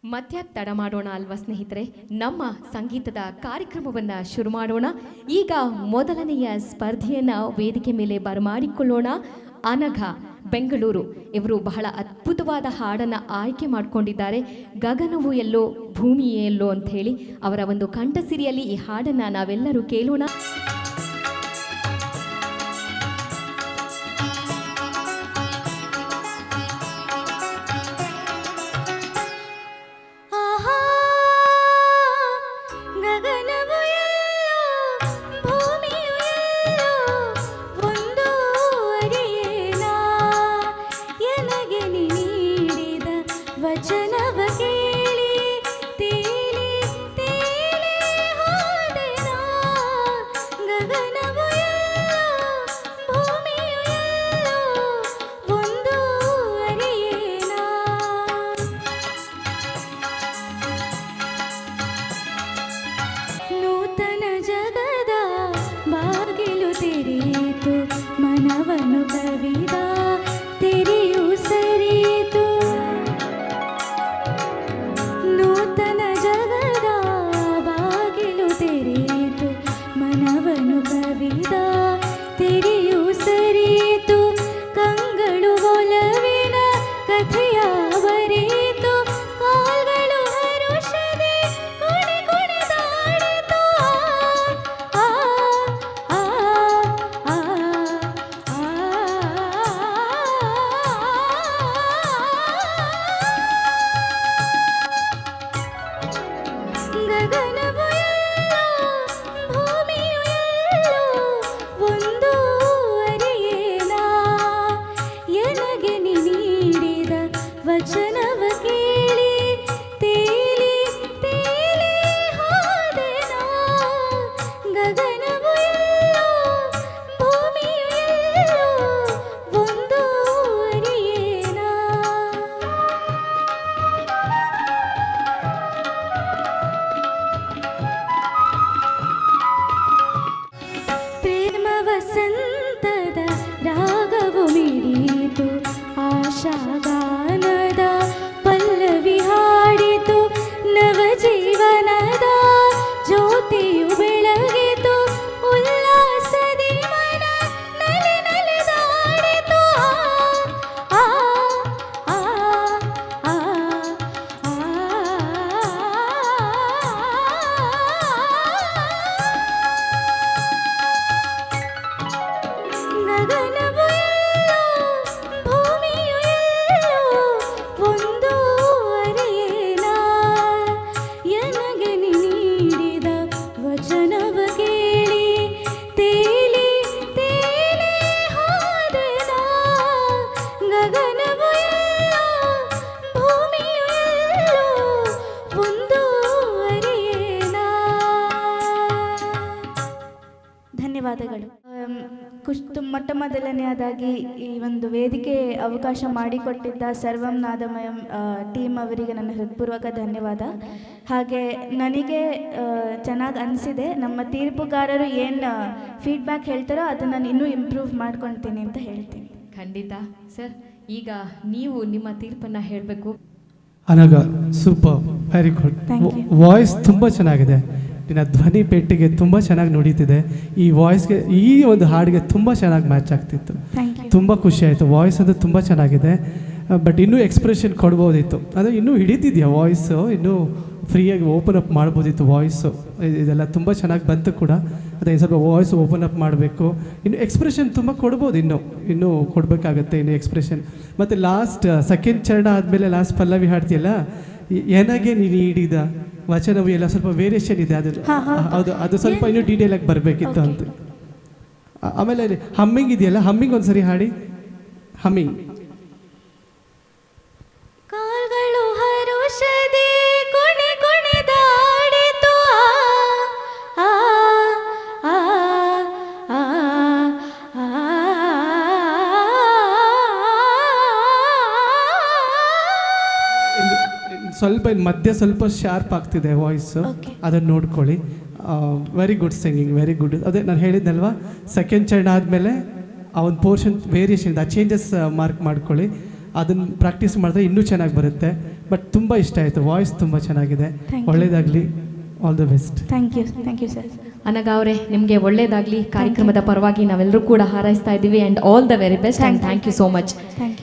ಮತ್ಯಾಕ್ ತಡ ಮಾಡೋಣ ಅಲ್ವಾ ಸ್ನೇಹಿತರೆ, ನಮ್ಮ ಸಂಗೀತದ ಕಾರ್ಯಕ್ರಮವನ್ನು ಶುರು ಮಾಡೋಣ. ಈಗ ಮೊದಲನೆಯ ಸ್ಪರ್ಧೆಯನ್ನು ವೇದಿಕೆ ಮೇಲೆ ಬರಮಾಡಿಕೊಳ್ಳೋಣ. ಅನಘ ಬೆಂಗಳೂರು ಇವರು ಬಹಳ ಅದ್ಭುತವಾದ ಹಾಡನ್ನು ಆಯ್ಕೆ ಮಾಡಿಕೊಂಡಿದ್ದಾರೆ. ಗಗನವು ಎಲ್ಲೋ ಭೂಮಿಯೇ ಎಲ್ಲೋ ಅಂತ ಹೇಳಿ ಅವರ ಒಂದು ಕಂಠಸಿರಿಯಲ್ಲಿ ಈ ಹಾಡನ್ನು ನಾವೆಲ್ಲರೂ ಕೇಳೋಣ. ಧನ್ಯವಾದಗಳು. ಮೊಟ್ಟ ಮೊದಲನೆಯದಾಗಿ ಈ ಒಂದು ವೇದಿಕೆ ಅವಕಾಶ ಮಾಡಿಕೊಟ್ಟಿದ್ದ ಸರ್ವಂ ನಾದಮಯಂ ಟೀಮ್ ಅವರಿಗೆ ನನ್ನ ಹೃತ್ಪೂರ್ವಕ ಧನ್ಯವಾದ. ಹಾಗೆ ನನಗೆ ಚೆನ್ನಾಗಿ ಅನಿಸಿದೆ. ನಮ್ಮ ತೀರ್ಪುಗಾರರು ಏನು ಫೀಡ್ಬ್ಯಾಕ್ ಹೇಳ್ತಾರೋ ಅದನ್ನು ನಾನು ಇನ್ನೂ ಇಂಪ್ರೂವ್ ಮಾಡ್ಕೊಳ್ತೀನಿ ಅಂತ ಹೇಳ್ತೀನಿ. ಖಂಡಿತ ಸರ್, ಈಗ ನೀವು ನಿಮ್ಮ ತೀರ್ಪನ್ನು ಹೇಳಬೇಕು. Anagha super, very good. Voice ತುಂಬ ಚೆನ್ನಾಗಿದೆ. ನಿನ್ನ ಧ್ವನಿ ಪೆಟ್ಟಿಗೆ ತುಂಬ ಚೆನ್ನಾಗಿ ನುಡಿತಿದೆ. ಈ ವಾಯ್ಸ್ಗೆ, ಈ ಒಂದು ಹಾಡಿಗೆ ತುಂಬ ಚೆನ್ನಾಗಿ ಮ್ಯಾಚ್ ಆಗ್ತಿತ್ತು. ತುಂಬ ಖುಷಿ ಆಯಿತು. ವಾಯ್ಸ್ ಅದು ತುಂಬ ಚೆನ್ನಾಗಿದೆ. ಬಟ್ ಇನ್ನೂ ಎಕ್ಸ್ಪ್ರೆಷನ್ ಕೊಡ್ಬೋದಿತ್ತು. ಅಂದರೆ ಇನ್ನೂ ಹಿಡಿತಿದೆಯಾ ವಾಯ್ಸು, ಇನ್ನೂ ಫ್ರೀಯಾಗಿ ಓಪನ್ ಅಪ್ ಮಾಡ್ಬೋದಿತ್ತು ವಾಯ್ಸು. ಇದೆಲ್ಲ ತುಂಬ ಚೆನ್ನಾಗಿ ಬಂತು ಕೂಡ. ಅದೇ ಸ್ವಲ್ಪ ವಾಯ್ಸ್ ಓಪನ್ ಅಪ್ ಮಾಡಬೇಕು. ಇನ್ನು ಎಕ್ಸ್ಪ್ರೆಷನ್ ತುಂಬ ಕೊಡ್ಬೋದು, ಇನ್ನೂ ಕೊಡಬೇಕಾಗತ್ತೆ ಇನ್ನು ಎಕ್ಸ್ಪ್ರೆಷನ್. ಮತ್ತು ಲಾಸ್ಟ್ ಸೆಕೆಂಡ್ ಚರಣ ಆದಮೇಲೆ ಲಾಸ್ಟ್ ಪಲ್ಲವಿ ಹಾಡ್ತೀಯಲ್ಲ, ಏನಾಗೆ ನೀನು ಹಿಡಿದ ವಚನವು ಎಲ್ಲ ಸ್ವಲ್ಪ ವೇರಿಯೇಷನ್ ಇದೆ. ಅದು ಹೌದು, ಅದು ಸ್ವಲ್ಪ ಇನ್ನೂ ಡೀಟೇಲಾಗಿ ಬರಬೇಕಿತ್ತು ಅಂತ. ಆಮೇಲೆ ಹಮ್ಮಿಂಗ್ ಇದೆಯಲ್ಲ, ಹಮ್ಮಿಂಗ್ ಒಂದ್ಸರಿ ಹಾಡಿ. ಹಮ್ಮಿಂಗ್ ಕಾಲ್ಗಳು ಹರುಷದೆ ಕೊನೆ ಕೊನೆದಾಡಿತು ಸ್ವಲ್ಪ ಮಧ್ಯ ಸ್ವಲ್ಪ ಶಾರ್ಪ್ ಆಗ್ತಿದೆ ವಾಯ್ಸು, ಅದನ್ನು ನೋಡ್ಕೊಳ್ಳಿ. Very good singing, very good. ಅದೇ ನಾನು ಹೇಳಿದ್ನಲ್ವಾ, ಸೆಕೆಂಡ್ ಚರಣ ಆದಮೇಲೆ ಆ ಒಂದು ಪೋರ್ಷನ್ ವೇರಿಯೇಷನ್ ಇದೆ, ಆ ಚೇಂಜಸ್ ಮಾರ್ಕ್ ಮಾಡ್ಕೊಳ್ಳಿ. ಅದನ್ನು ಪ್ರಾಕ್ಟೀಸ್ ಮಾಡಿದ್ರೆ ಇನ್ನೂ ಚೆನ್ನಾಗಿ ಬರುತ್ತೆ. ಬಟ್ ತುಂಬ ಇಷ್ಟ ಆಯಿತು, ವಾಯ್ಸ್ ತುಂಬ ಚೆನ್ನಾಗಿದೆ. Thank you. ಒಳ್ಳೆಯದಾಗಲಿ, all the best. Thank you sir. Anagha ಅವರೇ, ನಿಮಗೆ ಒಳ್ಳೆಯದಾಗಲಿ. ಕಾರ್ಯಕ್ರಮದ ಪರವಾಗಿ ನಾವೆಲ್ಲರೂ ಕೂಡ ಹಾರೈಸ್ತಾ ಇದ್ದೀವಿ. And all the very best and thank you so much. Thank you.